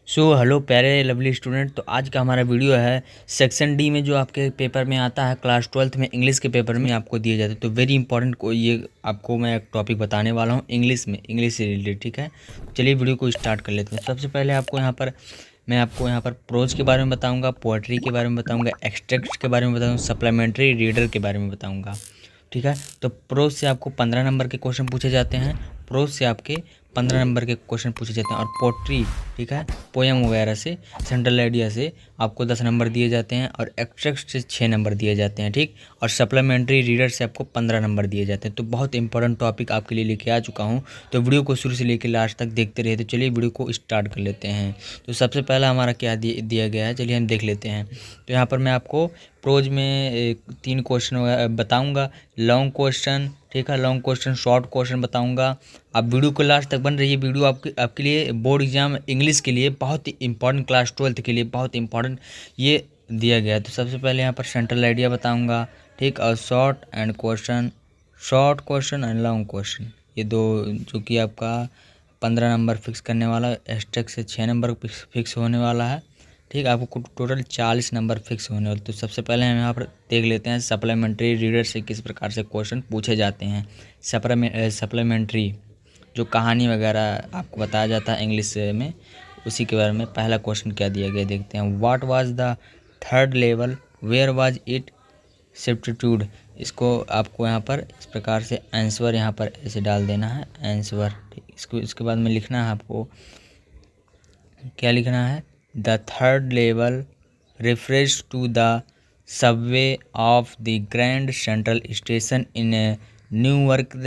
So hello प्यारे lovely student. तो आज का हमारा वीडियो है सेक्शन डी में जो आपके पेपर में आता है क्लास 12th में इंग्लिश के पेपर में आपको दिए जाते हैं। तो वेरी इंपॉर्टेंट को ये आपको मैं एक टॉपिक बताने वाला हूँ इंग्लिश में, इंग्लिश से रिलेटेड। ठीक है, चलिए वीडियो को स्टार्ट कर लेते हैं। सबसे पहले मैं आपको यहाँ पर प्रोज के बारे में बताऊँगा, पोएट्री के बारे में बताऊँगा, एक्सट्रैक्ट के बारे में बताऊँगा, सप्लीमेंट्री रीडर के बारे में बताऊँगा। ठीक है, तो प्रोज से आपको 15 नंबर के क्वेश्चन पूछे जाते हैं, प्रोज से आपके 15 नंबर के क्वेश्चन पूछे जाते हैं। और पोट्री, ठीक है, पोएम वगैरह से, सेंट्रल आइडिया से आपको 10 नंबर दिए जाते हैं और एक्सट्रैक्ट से 6 नंबर दिए जाते हैं। ठीक, और सप्लीमेंट्री रीडर से आपको 15 नंबर दिए जाते हैं। तो बहुत इंपॉर्टेंट टॉपिक आपके लिए लेके आ चुका हूँ, तो वीडियो को शुरू से लेकर लास्ट तक देखते रहिए। तो चलिए वीडियो को स्टार्ट कर लेते हैं। तो सबसे पहला हमारा क्या दिया गया है, चलिए हम देख लेते हैं। तो यहाँ पर मैं आपको प्रोज में 3 क्वेश्चन बताऊँगा, लॉन्ग क्वेश्चन, ठीक है, लॉन्ग क्वेश्चन, शॉर्ट क्वेश्चन बताऊंगा। आप वीडियो को लास्ट तक बन रही है। वीडियो आपके लिए बोर्ड एग्जाम इंग्लिश के लिए बहुत ही इंपॉर्टेंट, क्लास 12th के लिए बहुत इंपॉर्टेंट ये दिया गया है। तो सबसे पहले यहाँ पर सेंट्रल आइडिया बताऊंगा, ठीक, और short question and long question, ये दो जो कि आपका 15 नंबर फिक्स करने वाला, एक्सट्रैक्ट से 6 नंबर फिक्स होने वाला है। ठीक, आपको टोटल 40 नंबर फिक्स होने वाले। तो सबसे पहले हम यहाँ पर देख लेते हैं सप्लीमेंट्री रीडर से किस प्रकार से क्वेश्चन पूछे जाते हैं। सप्लीमेंट्री जो कहानी वगैरह आपको बताया जाता है इंग्लिश में, उसी के बारे में पहला क्वेश्चन क्या दिया गया देखते हैं। What was the third level, where was it substitute. इसको आपको यहाँ पर इस प्रकार से आंसर यहाँ पर ऐसे डाल देना है, आंसर। ठीक, इसके बाद में लिखना है आपको, क्या लिखना है, The third level refers to the subway of the Grand Central Station in Newark.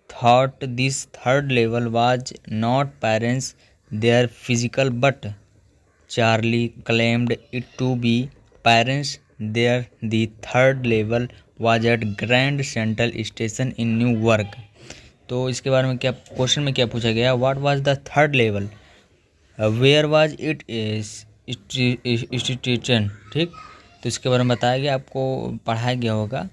Thought this third level was not parents their physical, but Charlie claimed it to be parents there. The third level was at Grand Central Station in Newark. तो इसके बारे में क्या question में क्या पूछा गया, What was the third level, where was it institution. ठीक, तो इसके बारे में बताया गया, आपको पढ़ाया गया होगा।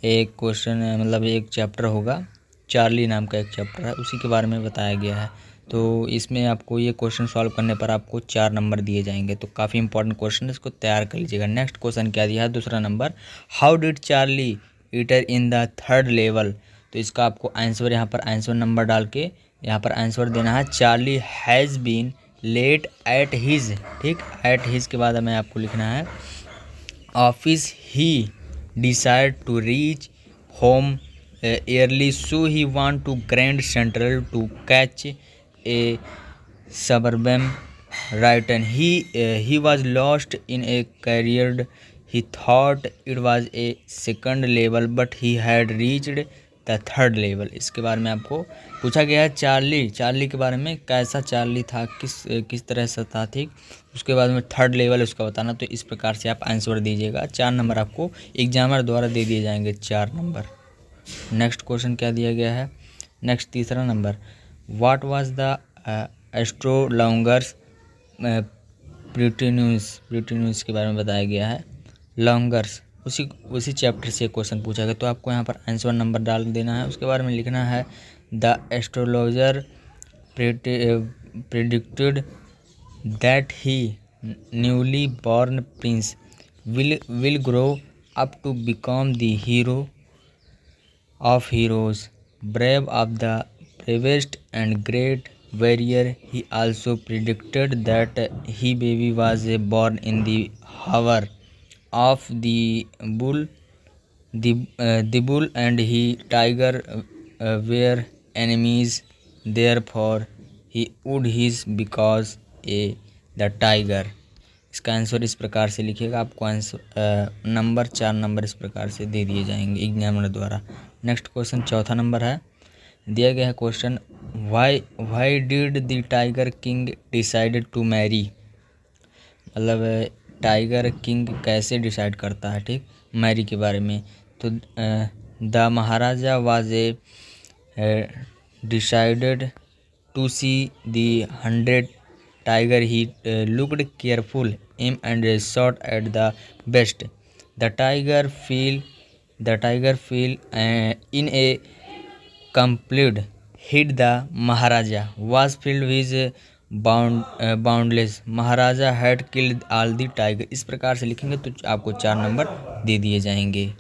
एक क्वेश्चन मतलब एक चैप्टर होगा, चार्ली नाम का एक चैप्टर है, उसी के बारे में बताया गया है। तो इसमें आपको ये क्वेश्चन सॉल्व करने पर आपको 4 नंबर दिए जाएंगे। तो काफ़ी इंपॉर्टेंट क्वेश्चन है, इसको तैयार कर लीजिएगा। नेक्स्ट क्वेश्चन क्या दिया है, दूसरा number, how did Charlie eater in the third level. तो इसका आपको आंसर यहाँ पर आंसर नंबर डाल के यहाँ पर आंसर देना है। Charlie has been late at his, ठीक, एट हिज के बाद हमें आपको लिखना है office, he decide to reach home early, so he want to Grand Central to catch a suburban train. He was lost in a carrier. He thought it was a second level, but he had reached the third level. इसके बारे में आपको पूछा गया है। Charlie के बारे में, कैसा चार्ली था, किस तरह से था। ठीक, उसके बाद में थर्ड लेवल उसका बताना। तो इस प्रकार से आप आंसर दीजिएगा। 4 नंबर आपको एग्जामर द्वारा दे दिए जाएंगे, 4 नंबर। नेक्स्ट क्वेश्चन क्या दिया गया है, नेक्स्ट तीसरा नंबर, व्हाट वाज द एस्ट्रोलॉन्गर्स प्रिटिन्यूस के बारे में बताया गया है। लॉन्गर्स उसी चैप्टर से क्वेश्चन पूछा गया। तो आपको यहाँ पर आंसर नंबर डाल देना है। उसके बारे में लिखना है, the astrologer predicted that he newly born prince will grow up to become the hero of heroes, brave of the bravest and great warrior. He also predicted that he baby was born in the hour of the bull, the bull and he tiger were enemies. Therefore, he would his because the tiger. इसका answer इस प्रकार से लिखिएगा। आपको answer number 4 number इस प्रकार से दे दिए जाएंगे एग्जामिनर द्वारा। नेक्स्ट क्वेश्चन चौथा नंबर है, दिया गया है question, why did the tiger king decided to marry. मतलब टाइगर किंग कैसे डिसाइड करता है, ठीक, मैरी के बारे में। तो the Maharaja was a decided to see the 100 tiger, he looked careful aim and shot at the beast. The tiger feel in a complete hit. The Maharaja was filled with boundless, Maharaja had killed all the tiger. इस प्रकार से लिखेंगे तो आपको 4 number दे दिए जाएंगे।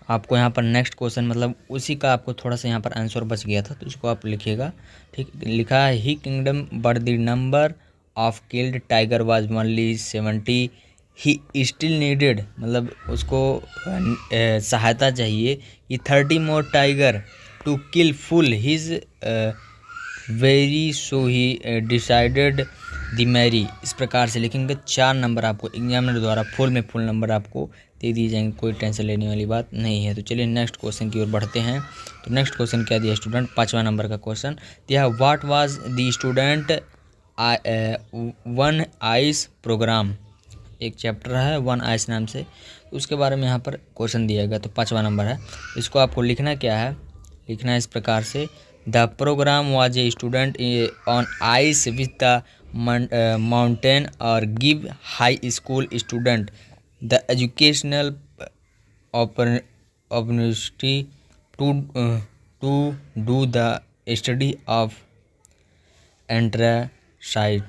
आपको यहाँ पर नेक्स्ट क्वेश्चन मतलब उसी का आपको थोड़ा सा यहाँ पर आंसर बच गया था, तो इसको आप लिखिएगा। ठीक, लिखा है he kingdom but the number of killed tiger was only 70। He still needed, मतलब उसको सहायता चाहिए कि 30 more tiger to kill full his very, so he decided the marry. इस प्रकार से लिखेंगे। 4 नंबर आपको एग्जामिनर द्वारा फुल में फुल नंबर आपको दे दिए जाएंगे, कोई टेंशन लेने वाली बात नहीं है। तो चलिए नेक्स्ट क्वेश्चन की ओर बढ़ते हैं। तो नेक्स्ट क्वेश्चन क्या दिया स्टूडेंट, 5वां नंबर का क्वेश्चन दिया, what was the student one ice program. एक चैप्टर है वन आइस नाम से, उसके बारे में यहाँ पर क्वेश्चन दिया गया। तो 5वां नंबर है, इसको आपको लिखना क्या है, लिखना है इस प्रकार से, the program was a student on ice with the mountain और give high school student the educational opportunity to do the study of antacid.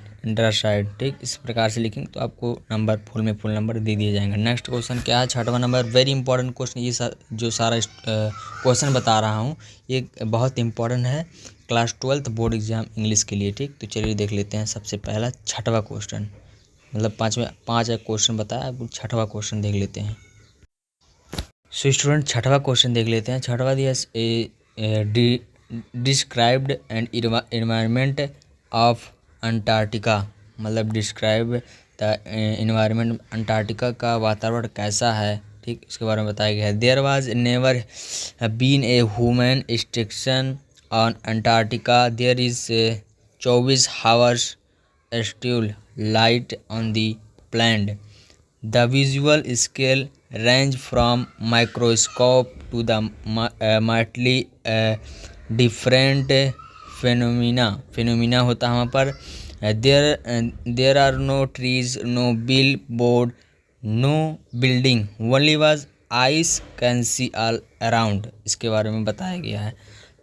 ठीक, इस प्रकार से लिखेंगे तो आपको नंबर फुल में फुल नंबर दे दिए जाएंगे। नेक्स्ट क्वेश्चन क्या है, 6वां नंबर, वेरी इंपॉर्टेंट क्वेश्चन। ये जो सारा क्वेश्चन बता रहा हूँ ये बहुत इंपॉर्टेंट है class 12th board exam English के लिए। ठीक, तो चलिए देख लेते हैं। सबसे पहला 6वां क्वेश्चन, मतलब 5 क्वेश्चन बताया, अब 6वां क्वेश्चन देख लेते हैं। सो स्टूडेंट 6वां क्वेश्चन देख लेते हैं। 6वां दिया, described and environment of Antarctica, मतलब डिस्क्राइब द एनवायरनमेंट, अंटार्कटिका का वातावरण कैसा है। ठीक, इसके बारे में बताया गया है। There was never been a human station on Antarctica, there is 24 hours still light on the planet, the visual scale range from microscope to the mildly different phenomena होता है वहाँ पर। there are no trees, no billboard, no building, only was ice can see all around। इसके बारे में बताया गया है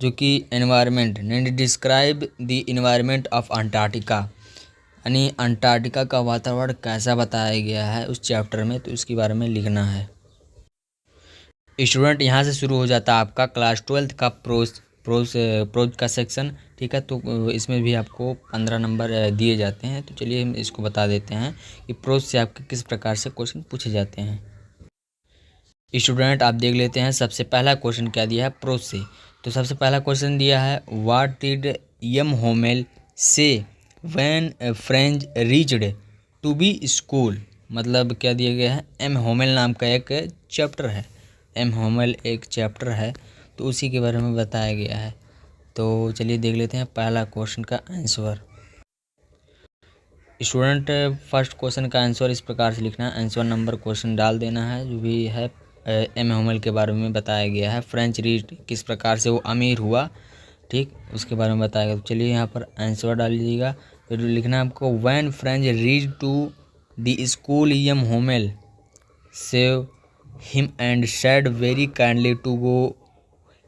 जो कि एनवायरनमेंट ने describe the environment of Antarctica, यानी अंटार्कटिका का वातावरण कैसा बताया गया है उस चैप्टर में, तो इसके बारे में लिखना है। स्टूडेंट यहाँ से शुरू हो जाता है आपका क्लास 12th का प्रोज का सेक्शन। ठीक है, तो इसमें भी आपको 15 नंबर दिए जाते हैं। तो चलिए हम इसको बता देते हैं कि प्रोज से आपके किस प्रकार से क्वेश्चन पूछे जाते हैं। स्टूडेंट आप देख लेते हैं, सबसे पहला क्वेश्चन क्या दिया है प्रोज से। तो सबसे पहला क्वेश्चन दिया है, what did M Hamel say when Franz reached to be school, मतलब क्या दिया गया है, एम होमेल नाम का एक चैप्टर है, एम होमेल एक चैप्टर है, तो उसी के बारे में बताया गया है। तो चलिए देख लेते हैं पहला क्वेश्चन का आंसर। स्टूडेंट फर्स्ट क्वेश्चन का आंसर इस प्रकार से लिखना है, आंसर नंबर क्वेश्चन डाल देना है जो भी है। एम होमेल के बारे में बताया गया है, फ्रेंच रीच किस प्रकार से वो अमीर हुआ, ठीक, उसके बारे में बताया गया। तो चलिए यहाँ पर आंसर डाल लीजिएगा। फिर लिखना है आपको, when French reach to the school M Hamel save him and said very kindly to go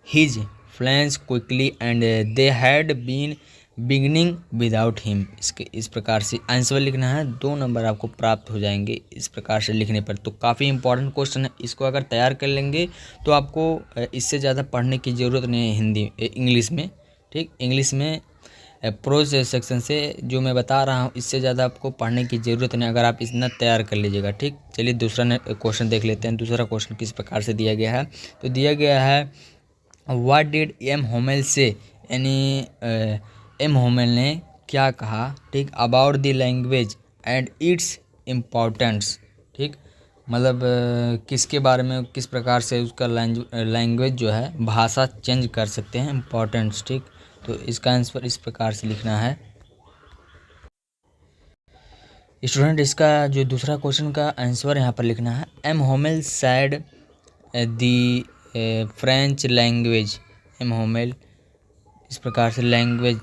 his plans quickly and they had been beginning without him। इस प्रकार से आंसर लिखना है, 2 नंबर आपको प्राप्त हो जाएंगे इस प्रकार से लिखने पर। तो काफ़ी इंपॉर्टेंट क्वेश्चन है, इसको अगर तैयार कर लेंगे तो आपको इससे ज़्यादा पढ़ने की ज़रूरत नहीं है इंग्लिश में। ठीक, इंग्लिश में प्रोज सेक्शन से जो मैं बता रहा हूँ इससे ज़्यादा आपको पढ़ने की ज़रूरत नहीं, अगर आप इतना तैयार कर लीजिएगा। ठीक, चलिए दूसरा क्वेश्चन देख लेते हैं। दूसरा क्वेश्चन किस प्रकार से दिया गया है, तो दिया गया है, व्हाट डिड एम होमेल से, यानी एम होमेल ने क्या कहा, ठीक, about the language and its importance. ठीक, मतलब किसके बारे में, किस प्रकार से उसका लैंग्वेज जो है, भाषा चेंज कर सकते हैं, इम्पोर्टेंस। ठीक, तो इसका आंसर इस प्रकार से लिखना है। स्टूडेंट इसका जो दूसरा क्वेश्चन का आंसर यहाँ पर लिखना है, M Hamel said the French language, M Hamel इस प्रकार से language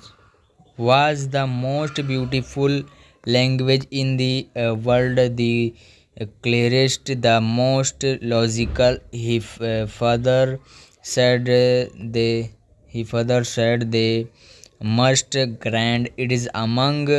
was the most beautiful language in the world, the clearest, the most logical, he further said they must grand it is among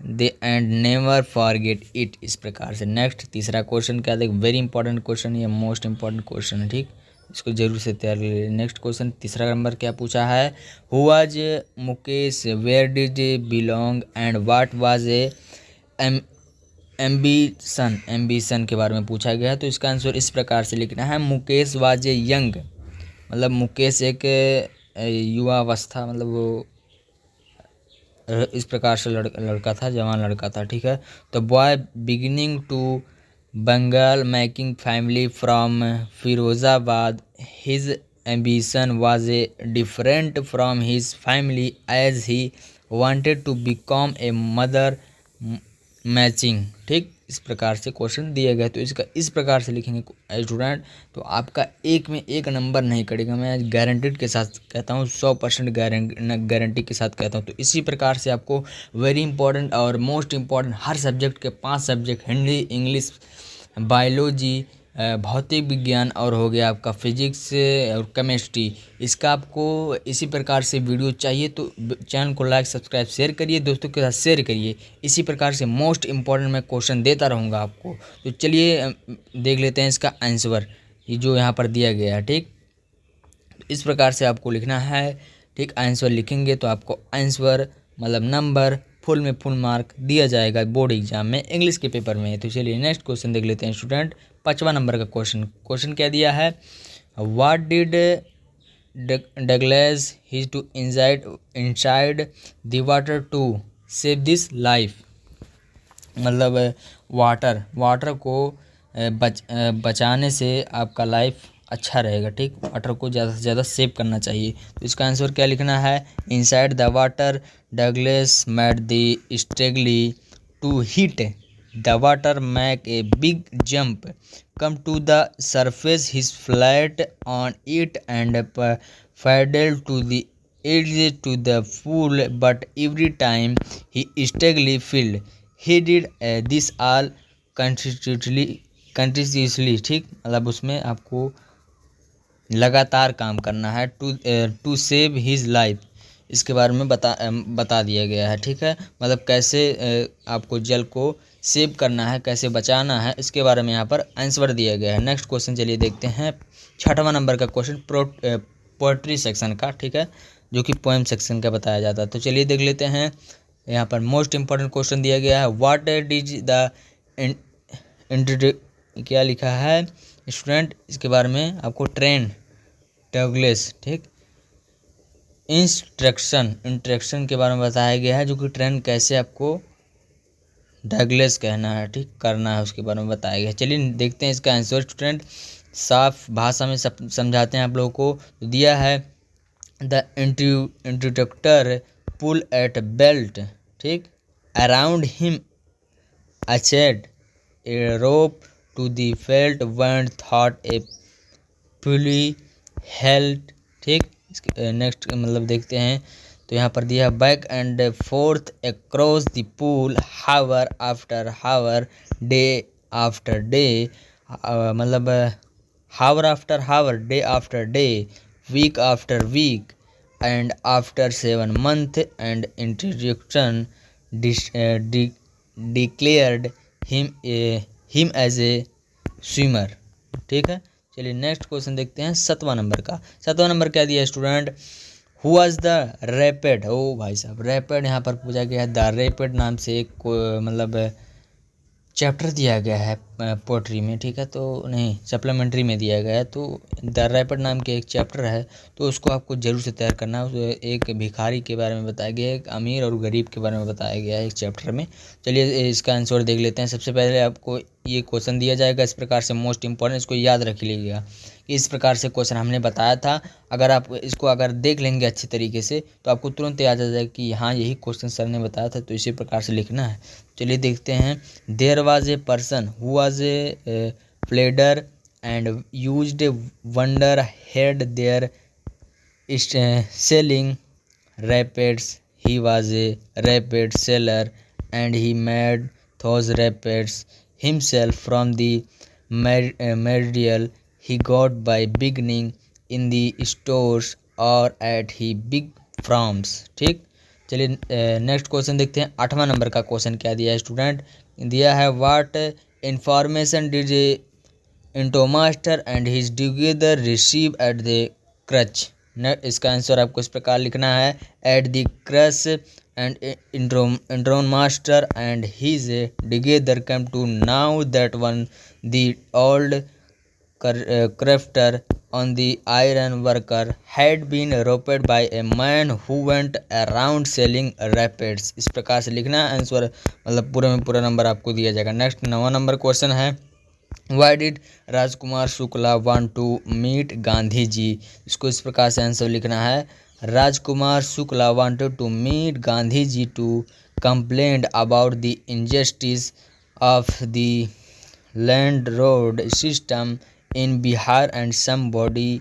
they and never forget it. इस प्रकार से। Next तीसरा question क्या देख, very important question, ये most important question है, ठीक, इसको जरूर से तैयार करिए। नेक्स्ट क्वेश्चन तीसरा नंबर क्या पूछा है, who was Mukesh, where did belong and what was a ambition के बारे में पूछा गया है। तो इसका आंसर इस प्रकार से लिखना है, मुकेश वाज ए यंग, मतलब मुकेश एक युवा अवस्था, मतलब वो इस प्रकार से लड़का था, जवान लड़का था, ठीक है। तो by beginning to bangle making family from Firozabad, his ambition was a different from his family as he wanted to become a motor mechanic, ठीक, इस प्रकार से क्वेश्चन दिए गए। तो इसका इस प्रकार से लिखेंगे स्टूडेंट, तो आपका एक में एक नंबर नहीं कटेगा, मैं गारंटेड के साथ कहता हूँ, 100% गारंटी के साथ कहता हूँ। तो इसी प्रकार से आपको वेरी इंपॉर्टेंट और मोस्ट इंपॉर्टेंट हर सब्जेक्ट के 5 सब्जेक्ट, हिंदी, इंग्लिश, बायोलॉजी, भौतिक विज्ञान और हो गया आपका फिजिक्स और केमिस्ट्री, इसका आपको इसी प्रकार से वीडियो चाहिए तो चैनल को लाइक सब्सक्राइब शेयर करिए, दोस्तों के साथ शेयर करिए। इसी प्रकार से मोस्ट इम्पॉर्टेंट मैं क्वेश्चन देता रहूँगा आपको। तो चलिए देख लेते हैं इसका आंसर, ये जो यहाँ पर दिया गया है, ठीक, इस प्रकार से आपको लिखना है, ठीक। आंसर लिखेंगे तो आपको आंसर मतलब नंबर फुल में फुल मार्क दिया जाएगा बोर्ड एग्जाम में, इंग्लिश के पेपर में। तो चलिए नेक्स्ट क्वेश्चन देख लेते हैं स्टूडेंट, 5वां नंबर का क्वेश्चन क्या दिया है, what did Douglas his to inside the water to save this life, मतलब वाटर को बचाने से आपका लाइफ अच्छा रहेगा, ठीक, वाटर को ज़्यादा से ज़्यादा सेव करना चाहिए। तो इसका आंसर क्या लिखना है, inside the water Douglas made the struggly to hit the water make a big jump come to the surface his flat on it and paddled to the edge to the pool, but every time he stagly filled he did this all continuously, ठीक, मतलब उसमें आपको लगातार काम करना है, to save his life, इसके बारे में बता दिया गया है, ठीक है, मतलब कैसे आपको जल को सेव करना है, कैसे बचाना है, इसके बारे में यहाँ पर आंसर दिया गया है। नेक्स्ट क्वेश्चन चलिए देखते हैं, 6वां नंबर का क्वेश्चन पोएट्री सेक्शन का, ठीक है, जो कि पोएम सेक्शन का बताया जाता है। तो चलिए देख लेते हैं, यहाँ पर मोस्ट इंपॉर्टेंट क्वेश्चन दिया गया है, व्हाट इज द क्या लिखा है स्टूडेंट, इसके बारे में आपको ट्रेन डगलस, ठीक, इंस्ट्रक्शन के बारे में बताया गया है, जो कि ट्रेन कैसे आपको डगलस कहना है, ठीक, करना है, उसके बारे में बताया गया है। चलिए देखते हैं इसका आंसर स्टूडेंट, साफ भाषा में समझाते हैं आप लोगों को। तो दिया है the instructor pull at belt, ठीक, around him attached a rope to the felt one thought a pulley held, ठीक, नेक्स्ट मतलब देखते हैं। तो यहाँ पर दिया back and forth across the pool hour after hour day after day, मतलब hour after hour day after day week after week and after 7 months and इंट्रोडक्शन declared him as a swimmer, ठीक है। चलिए नेक्स्ट क्वेश्चन देखते हैं, 7वां number का। 7वां number क्या दिया student, who was the rapid, ओ भाई साहब रैपिड यहाँ पर पूछा गया है, द रैपिड नाम से एक मतलब चैप्टर दिया गया है पोएट्री में, ठीक है, तो नहीं सप्लीमेंट्री में दिया गया है। तो द रैपिड नाम के एक चैप्टर है, तो उसको आपको जरूर से तैयार करना है। एक भिखारी के बारे में बताया गया है, एक अमीर और गरीब के बारे में बताया गया है एक चैप्टर में। चलिए इसका आंसर देख लेते हैं। सबसे पहले आपको ये क्वेश्चन दिया जाएगा इस प्रकार से, मोस्ट इंपॉर्टेंट, इसको याद रख लीजिएगा कि इस प्रकार से क्वेश्चन हमने बताया था। अगर आप इसको अगर देख लेंगे अच्छी तरीके से तो आपको तुरंत याद आ जाएगा कि हाँ यही क्वेश्चन सर ने बताया था, तो इसी प्रकार से लिखना है। चलिए देखते हैं, there was a person who was a pleader and used a wonder head there selling rapids, he was a rapid sailor and he made those rapids himself from the material he got by beginning in the stores or at he big farms, ठीक। चलिए next question देखते हैं। 8वां number का question क्या दिया है student, दिया है what information did into master and his together receive at the crutch. इसका आंसर आपको इस प्रकार लिखना है, at the crutch and intro master and his together come to know that when the old crafter on the iron worker had been robbed by a man who went around selling rapids। इस प्रकार से लिखना है answer, मतलब पूरे में पूरा number आपको दिया जाएगा। नेक्स्ट 9वां नंबर क्वेश्चन है, why did Rajkumar Shukla want to meet Gandhi ji. इसको इस प्रकार से आंसर लिखना है, Rajkumar Shukla wanted to meet Gandhi ji to complain about the injustice of the landlord system in Bihar and somebody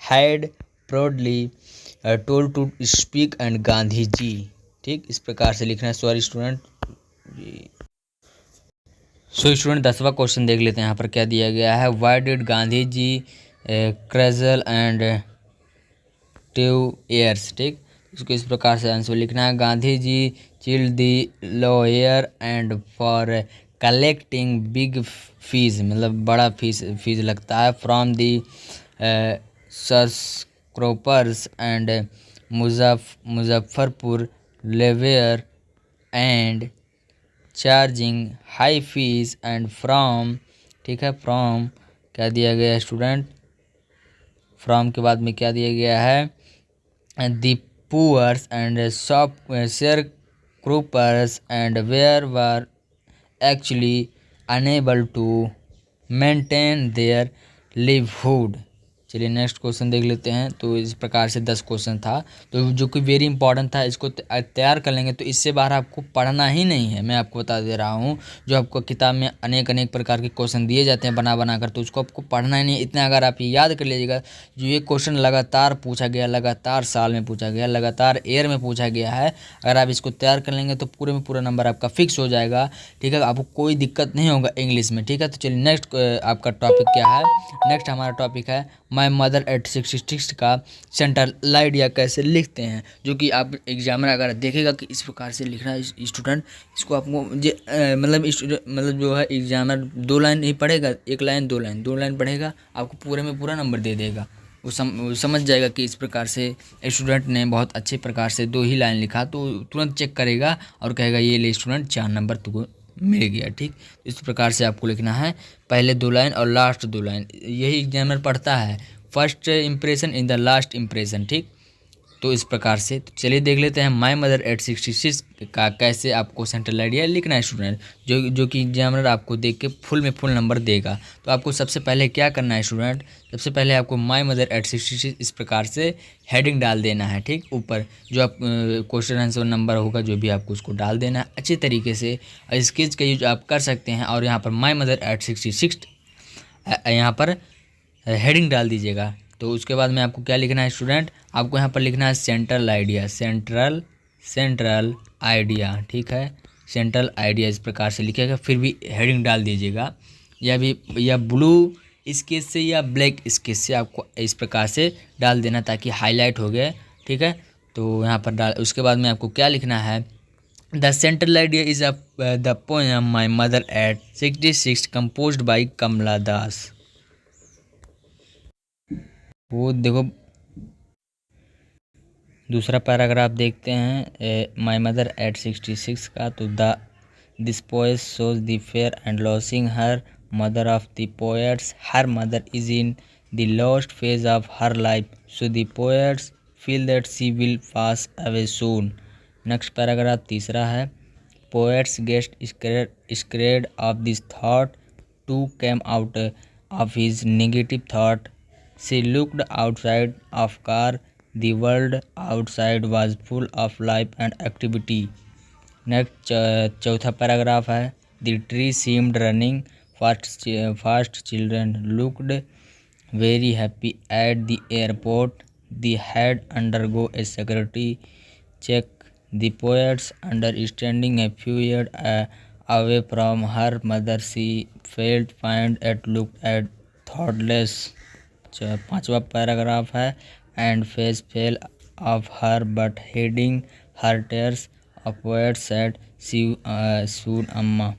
had proudly told to speak and Gandhi ji. ठीक, इस प्रकार से लिखना है। Sorry student. सो स्टूडेंट 10वां क्वेश्चन देख लेते हैं यहाँ पर क्या दिया गया है, व्हाई डिड गांधी जी क्रजल एंड टू ईयर्स। ठीक, इसको इस प्रकार से आंसर लिखना है, Gandhi ji chided the lawyer and for collecting big fees, मतलब बड़ा फीस लगता है, from the sharecroppers and Muzaffarpur lawyer and charging high fees and from. ठीक है, फ्रॉम क्या दिया गया है स्टूडेंट, फ्रॉम के बाद में क्या दिया गया है, the poors and shop sharecroppers and where were actually unable to maintain their livelihood। चलिए नेक्स्ट क्वेश्चन देख लेते हैं। तो इस प्रकार से 10 क्वेश्चन था, तो जो कि वेरी इंपॉर्टेंट था, इसको तैयार कर लेंगे तो इससे बाहर आपको पढ़ना ही नहीं है। मैं आपको बता दे रहा हूँ, जो आपको किताब में अनेक प्रकार के क्वेश्चन दिए जाते हैं बना बना कर, तो उसको आपको पढ़ना ही नहीं। इतना अगर आप याद कर लीजिएगा, जो ये क्वेश्चन लगातार पूछा गया, लगातार साल में पूछा गया, लगातार ईयर में पूछा गया है, अगर आप इसको तैयार कर लेंगे तो पूरे में पूरा नंबर आपका फिक्स हो जाएगा। ठीक है, आपको कोई दिक्कत नहीं होगा इंग्लिश में। ठीक है, तो चलिए नेक्स्ट आपका टॉपिक क्या है। नेक्स्ट हमारा टॉपिक है माय मदर एट 66 का सेंट्रल आइडिया कैसे लिखते हैं, जो कि आप एग्जामिनर अगर देखेगा कि इस प्रकार से लिखना है स्टूडेंट, इसको आपको मतलब जो है एग्जामिनर 2 लाइन नहीं पढ़ेगा, 1 लाइन 2 लाइन 2 लाइन पढ़ेगा, आपको पूरे में पूरा नंबर दे देगा। वो समझ जाएगा कि इस प्रकार से स्टूडेंट ने बहुत अच्छे प्रकार से 2 ही लाइन लिखा, तो तुरंत चेक करेगा और कहेगा ये ले स्टूडेंट 4 नंबर तुमको मिल गया। ठीक, इस प्रकार से आपको लिखना है, पहले 2 लाइन और लास्ट 2 लाइन। यही एग्जामिनर पढ़ता है, first impression in the last impression. ठीक, तो इस प्रकार से। तो चलिए देख लेते हैं माय मदर एट 66 का कैसे आपको सेंट्रल आइडिया लिखना है स्टूडेंट, जो कि एग्जामिनर आपको देख के फुल में फुल नंबर देगा। तो आपको सबसे पहले क्या करना है स्टूडेंट, सबसे पहले आपको माय मदर एट 66 इस प्रकार से हेडिंग डाल देना है। ठीक, ऊपर जो आप क्वेश्चन आंसर नंबर होगा जो भी आपको उसको डाल देना है अच्छे तरीके से। स्केच का यूज आप कर सकते हैं, और यहाँ पर माय मदर एट 66 यहाँ पर हेडिंग डाल दीजिएगा। तो उसके बाद में आपको क्या लिखना है स्टूडेंट, आपको यहाँ पर लिखना है सेंट्रल आइडिया, सेंट्रल आइडिया। ठीक है, सेंट्रल आइडिया इस प्रकार से लिखेगा, फिर भी हेडिंग डाल दीजिएगा, या ब्लू स्केच से या ब्लैक स्केच से आपको इस प्रकार से डाल देना ताकि हाईलाइट हो गए। ठीक है, तो यहाँ पर डाल, उसके बाद में आपको क्या लिखना है, the central idea is the poem my mother at 66 composed by Kamala Das. वो देखो दूसरा पैराग्राफ देखते हैं माय मदर एट 66 का। तो this poet shows the fear and losing her mother of the poets, her mother is in the lost phase of her life, so the poets feel that she will pass away soon. Next paragraph तीसरा है, poets guest scared of this thought to came out of his negative thought, she looked outside of car, the world outside was full of life and activity। Next चौथा paragraph है, the tree seemed running fast, children looked very happy at the airport, they had undergo a security check, the poets understanding a few yards away from her mother, she felt faint and looked at thoughtless। पांचवा paragraph है, and face fell of her but heading her tears upward said soon Amma.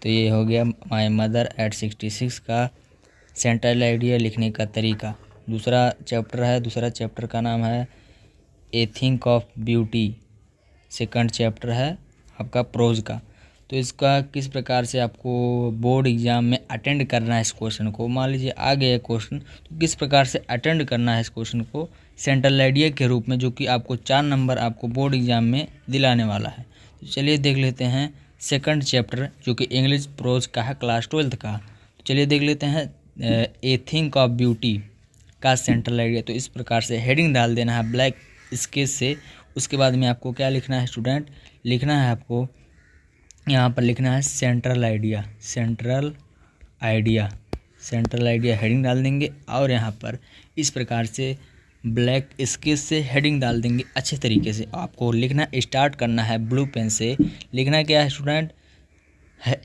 तो ये हो गया my mother at 66 का central idea लिखने का तरीका। दूसरा चैप्टर का नाम है a thing of beauty. Second chapter है आपका प्रोज का। तो इसका किस प्रकार से आपको बोर्ड एग्जाम में अटेंड करना है इस क्वेश्चन को, मान लीजिए आ गया क्वेश्चन, तो किस प्रकार से अटेंड करना है इस क्वेश्चन को सेंट्रल आइडिया के रूप में, जो कि आपको 4 नंबर आपको बोर्ड एग्जाम में दिलाने वाला है। तो चलिए देख लेते हैं सेकंड चैप्टर जो कि इंग्लिश प्रोज का है क्लास 12th का। तो चलिए देख लेते हैं ए थिंक ऑफ ब्यूटी का सेंट्रल आइडिया। तो इस प्रकार से हेडिंग डाल देना है ब्लैक स्केच से। उसके बाद में आपको क्या लिखना है स्टूडेंट, लिखना है आपको यहाँ पर लिखना है सेंट्रल आइडिया हेडिंग डाल देंगे और यहाँ पर इस प्रकार से ब्लैक स्केच से हेडिंग डाल देंगे अच्छे तरीके से। आपको लिखना स्टार्ट करना है ब्लू पेन से। लिखना क्या है student,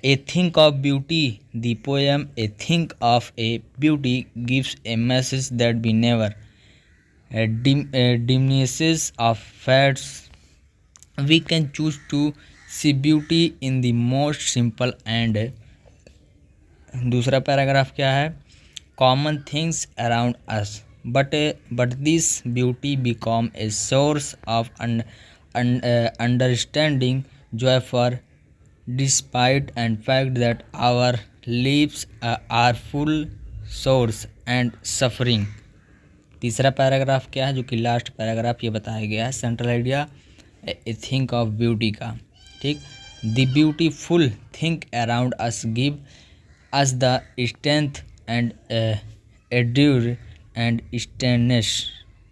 A thing of beauty the poem A thing of A beauty gives A message that be never diminishes of facts. We can choose to see beauty in the most simple and दूसरा paragraph क्या है, common things around us, but this beauty become a source of understanding, joy for despite and fact that our lives are full source and suffering. तीसरा paragraph क्या है, जो कि last paragraph ये बताया गया है central idea a thing of beauty का। ठीक, the beautiful thing around us give us the strength and endure and sternness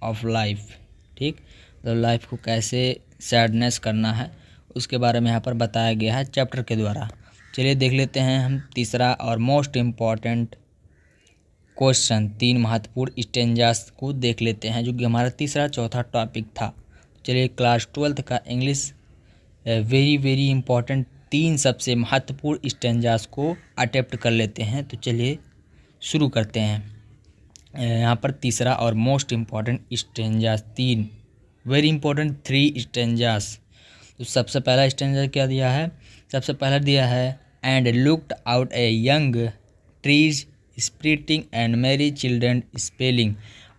of life. ठीक, तो लाइफ को कैसे सैडनेस करना है उसके बारे में यहाँ पर बताया गया है चैप्टर के द्वारा। चलिए देख लेते हैं हम तीसरा और मोस्ट इम्पॉर्टेंट क्वेश्चन, 3 महत्वपूर्ण स्टेंजास को देख लेते हैं जो कि हमारा तीसरा चौथा टॉपिक था। चलिए क्लास 12th का इंग्लिश वेरी इंपॉर्टेंट 3 सबसे महत्वपूर्ण स्टेंजास को अटेम्प्ट कर लेते हैं। तो चलिए शुरू करते हैं। यहाँ पर तीसरा और most important stanzas 3 very important 3 stanzas. तो सबसे पहला स्टेंजा क्या दिया है, सबसे पहला दिया है and looked out a young trees spreading and merry children spelling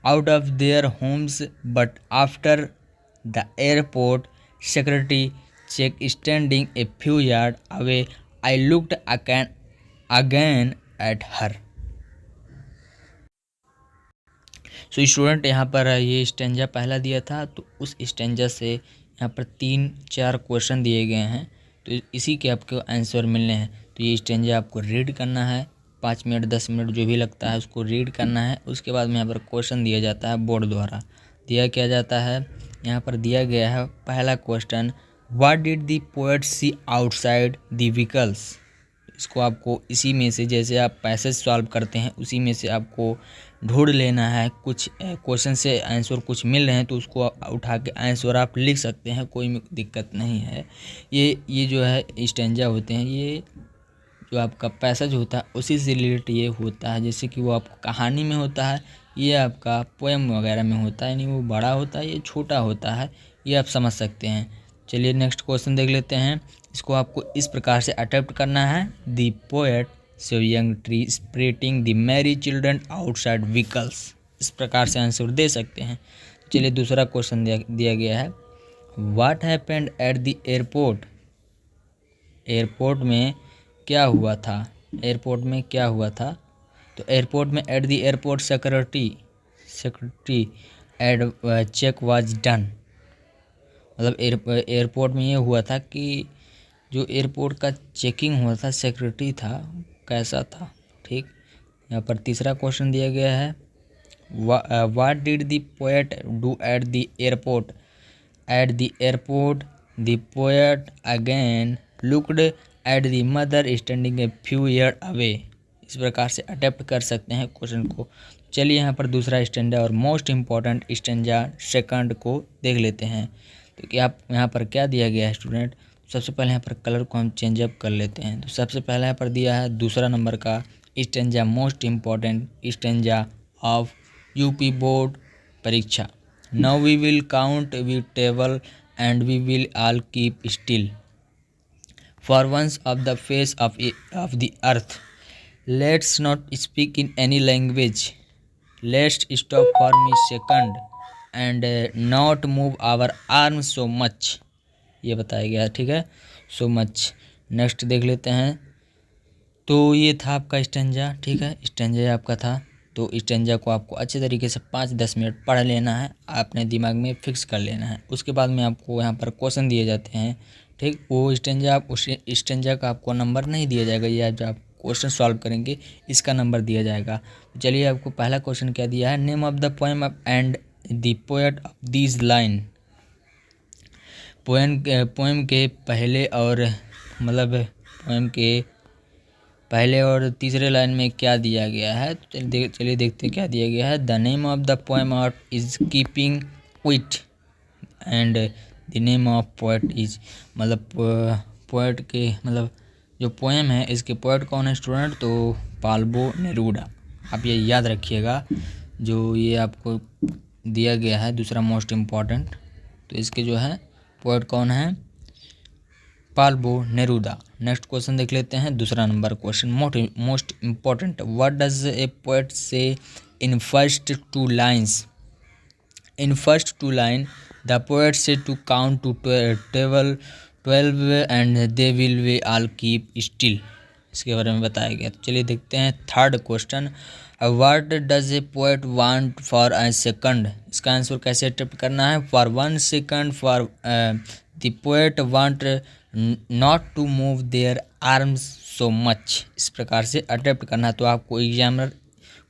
out of their homes, but after the airport security check standing a few yards away, I looked again at her. So student यहाँ पर ये stanza पहला दिया था, तो उस stanza से यहाँ पर 3-4 क्वेश्चन दिए गए हैं, तो इसी के आपको आंसर मिलने हैं। तो ये स्टेंजा आपको रीड करना है, 5 मिनट 10 मिनट जो भी लगता है उसको रीड करना है। उसके बाद में यहाँ पर क्वेश्चन दिया जाता है बोर्ड द्वारा। दिया क्या जाता है, यहाँ पर दिया गया है पहला question, what did the poet see outside the vehicles. इसको आपको इसी में से, जैसे आप पैसेज सॉल्व करते हैं उसी में से आपको ढूंढ लेना है। कुछ क्वेश्चन से आंसर कुछ मिल रहे हैं तो उसको उठा के आंसर आप लिख सकते हैं, कोई दिक्कत नहीं है। ये जो है स्टेंजा होते हैं, ये जो आपका पैसेज होता है उसी से रिलेटेड ये होता है। जैसे कि वो आपको कहानी में होता है, ये आपका पोएम वगैरह में होता है, नहीं वो बड़ा होता है ये छोटा होता है, ये आप समझ सकते हैं। चलिए नेक्स्ट क्वेश्चन देख लेते हैं। इसको आपको इस प्रकार से अटेम्प्ट करना है, the poet saw young tree sprouting the merry children outside vehicles. इस प्रकार से आंसर दे सकते हैं। चलिए दूसरा क्वेश्चन दिया गया है, what happened at the airport. Airport में क्या हुआ था, एयरपोर्ट में क्या हुआ था। तो एयरपोर्ट में at the airport security add check was done. मतलब एयरपोर्ट में ये हुआ था कि जो एयरपोर्ट का चेकिंग हुआ था, सिक्योरिटी था, कैसा था। ठीक, यहाँ पर तीसरा क्वेश्चन दिया गया है, what did the poet do at the airport. Eight the airport the poet again looked at the mother standing a few year away. इस प्रकार से अटेम्प्ट कर सकते हैं क्वेश्चन को। चलिए यहाँ पर दूसरा स्टेंजा और मोस्ट इम्पॉर्टेंट स्टेंजा सेकंड को देख लेते हैं। तो कि आप यहाँ पर क्या दिया गया है स्टूडेंट, सबसे पहले यहाँ पर कलर को हम चेंज अप कर लेते हैं। तो सबसे पहले यहाँ पर दिया है दूसरा नंबर का stanza, most important stanza of UP board परीक्षा। Now we will count we table and we will all keep still. For once of the face of the earth, let's not speak in any language. Let's stop for me second and not move our arms so much. ये बताया गया है, ठीक है, so much. Next देख लेते हैं। तो ये था आपका स्टेंजा, ठीक है, स्टेंजा आपका था। तो स्टेंजा को आपको अच्छे तरीके से 5-10 मिनट पढ़ लेना है, अपने दिमाग में फिक्स कर लेना है। उसके बाद में आपको यहाँ पर क्वेश्चन दिए जाते हैं, ठीक। वो स्टेंजा, उस स्टेंजा का आपको नंबर नहीं दिया जाएगा, ये जब आप क्वेश्चन सॉल्व करेंगे इसका नंबर दिया जाएगा। तो चलिए, आपको पहला क्वेश्चन क्या दिया है, name of the poem and the poet of this line. Poem के पहले और मतलब पोएम के पहले और तीसरे लाइन में क्या दिया गया है। तो चलिए देखते हैं क्या दिया गया है। The name of the poem art is keeping quit and the name of poet is, मतलब पोएट के मतलब जो पोएम है इसके पोएट कौन है स्टूडेंट, तो पाल्बो नेरूदा। आप ये याद रखिएगा, जो ये आपको दिया गया है दूसरा मोस्ट इम्पॉर्टेंट, तो इसके जो है पोएट कौन है, पाल्बो नेरूदा। नेक्स्ट क्वेश्चन देख लेते हैं, दूसरा नंबर question most important. What does a poet say in first two lines. In first two line the poet say to count to 12 and they will we all keep still. इसके बारे में बताया गया। तो चलिए देखते हैं third question. What does a poet want for a second. इसका आंसर कैसे अटेम्प्ट करना है। For 1 second for the poet want not to move there arms so much. इस प्रकार से अटेम्प्ट करना है। तो आपको एग्जामिनर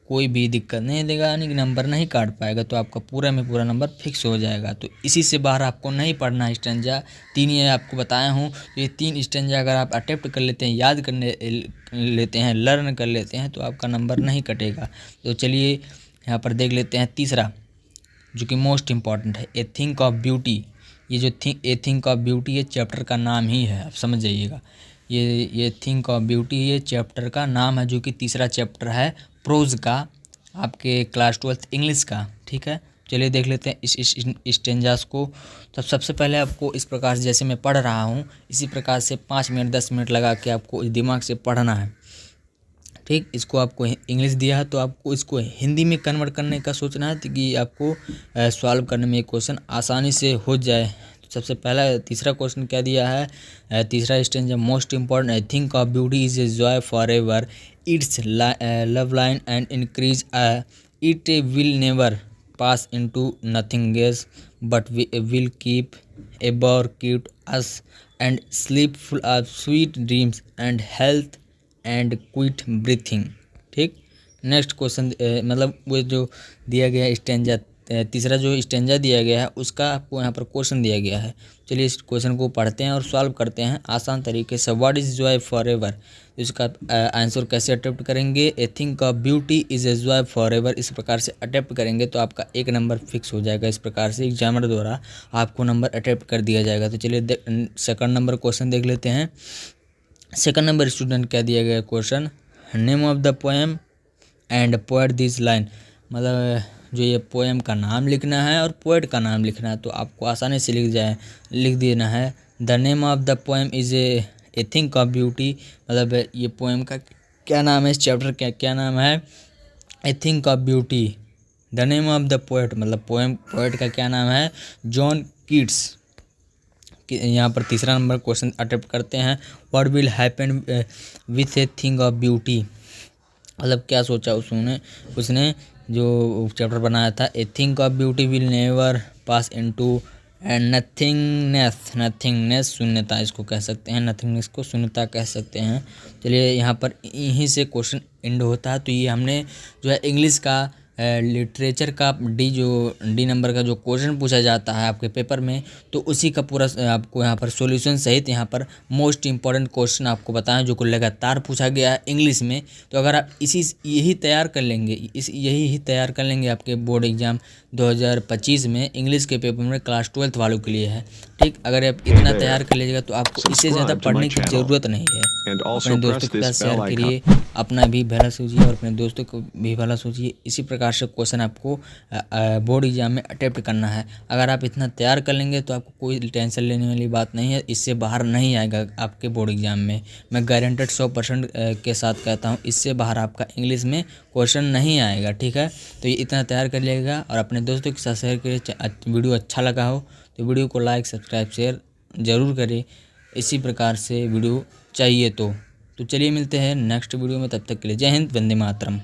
कोई भी दिक्कत नहीं देगा, यानी कि नंबर नहीं काट पाएगा, तो आपका पूरा में पूरा नंबर फिक्स हो जाएगा। तो इसी से बाहर आपको नहीं पढ़ना है स्टेंजा। 3 ये आपको बताया हूँ, तो ये 3 स्टेंजा अगर आप अटेम्प्ट कर लेते हैं, याद करने लेते हैं, लर्न कर लेते हैं, तो आपका नंबर नहीं कटेगा। तो चलिए यहाँ पर देख लेते हैं तीसरा, जो कि मोस्ट इम्पॉर्टेंट है, ए थिंक ऑफ ब्यूटी। ये जो ए थिंक ऑफ ब्यूटी, ये चैप्टर का नाम ही है, आप समझ जाइएगा। ये थिंक ऑफ ब्यूटी ये चैप्टर का नाम है, जो कि तीसरा चैप्टर है प्रोज का, आपके क्लास 12th इंग्लिश का, ठीक है। चलिए देख लेते हैं इस स्टेंजास को। तो सबसे पहले आपको इस प्रकार से, जैसे मैं पढ़ रहा हूँ इसी प्रकार से 5 मिनट 10 मिनट लगा के आपको दिमाग से पढ़ना है, ठीक। इसको आपको इंग्लिश दिया है, तो आपको इसको हिंदी में कन्वर्ट करने का सोचना है, ताकि आपको सॉल्व करने में क्वेश्चन आसानी से हो जाए। तो सबसे पहला तीसरा क्वेश्चन क्या दिया है, तीसरा stanza most important. I think of beauty is a joy for ever, it's love line and increase, it will never pass into nothing else but will keep ever keep us and sleep full of sweet dreams and health and quit breathing, ठीक। Next question मतलब वो जो दिया गया है stanza, तीसरा जो stanza दिया गया है उसका आपको यहाँ पर क्वेश्चन दिया गया है। चलिए इस क्वेश्चन को पढ़ते हैं और सॉल्व करते हैं आसान तरीके से। What is joy for ever, इसका आंसर कैसे अटेम्प्ट करेंगे। A thing of beauty is a joy for ever, इस प्रकार से अटेम्प्ट करेंगे तो आपका 1 नंबर फिक्स हो जाएगा। इस प्रकार से एग्जामिनर द्वारा आपको नंबर अटेम्प्ट कर दिया जाएगा। तो चलिए सेकंड नंबर क्वेश्चन देख लेते हैं। सेकंड नंबर स्टूडेंट क्या दिया गया question, name of the poem and poet this line, मतलब जो ये पोएम का नाम लिखना है और पोएट का नाम लिखना है। तो आपको आसानी से लिख देना है। The name of the poem is a thing of beauty, मतलब ये पोएम का क्या नाम है, इस चैप्टर क्या नाम है, a thing of beauty. The name of the poet, मतलब पोएट का क्या नाम है, जॉन कीट्स। यहाँ पर तीसरा नंबर क्वेश्चन अटेम्प्ट करते हैं। What will happen with a thing of beauty, मतलब क्या सोचा उसने जो चैप्टर बनाया था। A thing of beauty will never pass into and nothingness शून्यता, इसको कह सकते हैं, नथिंगनेस को शून्यता कह सकते हैं। चलिए यहाँ पर यहीं से क्वेश्चन एंड होता है। तो ये हमने जो है इंग्लिश का लिटरेचर का डी नंबर का जो क्वेश्चन पूछा जाता है आपके पेपर में, तो उसी का पूरा आपको यहाँ पर सॉल्यूशन सहित यहाँ पर मोस्ट इम्पॉर्टेंट क्वेश्चन आपको बताएं, जो को लगातार पूछा गया है इंग्लिश में। तो अगर आप यही तैयार कर लेंगे आपके बोर्ड एग्जाम 2025 में इंग्लिश के पेपर में क्लास 12th वालों के लिए है, ठीक। अगर आप इतना तैयार कर लीजिएगा तो आपको इससे ज़्यादा पढ़ने की ज़रूरत नहीं है। अपने दोस्तों के साथ शेयर करिए। अपना भी भला सोचिए और अपने दोस्तों को भी भला सोचिए। इसी प्रकार से क्वेश्चन आपको बोर्ड एग्जाम में अटेम्प्ट करना है। अगर आप इतना तैयार कर लेंगे तो आपको कोई टेंशन लेने वाली बात नहीं है, इससे बाहर नहीं आएगा आपके बोर्ड एग्जाम में। मैं गारंटेड 100% के साथ कहता हूँ, इससे बाहर आपका इंग्लिश में क्वेश्चन नहीं आएगा। ठीक है, तो ये इतना तैयार कर लीजिएगा और अपने दोस्तों के साथ शेयर करिए। वीडियो अच्छा लगा हो तो वीडियो को लाइक सब्सक्राइब शेयर ज़रूर करें। इसी प्रकार से वीडियो चाहिए तो चलिए मिलते हैं नेक्स्ट वीडियो में, तब तक के लिए जय हिंद, वंदे मातरम।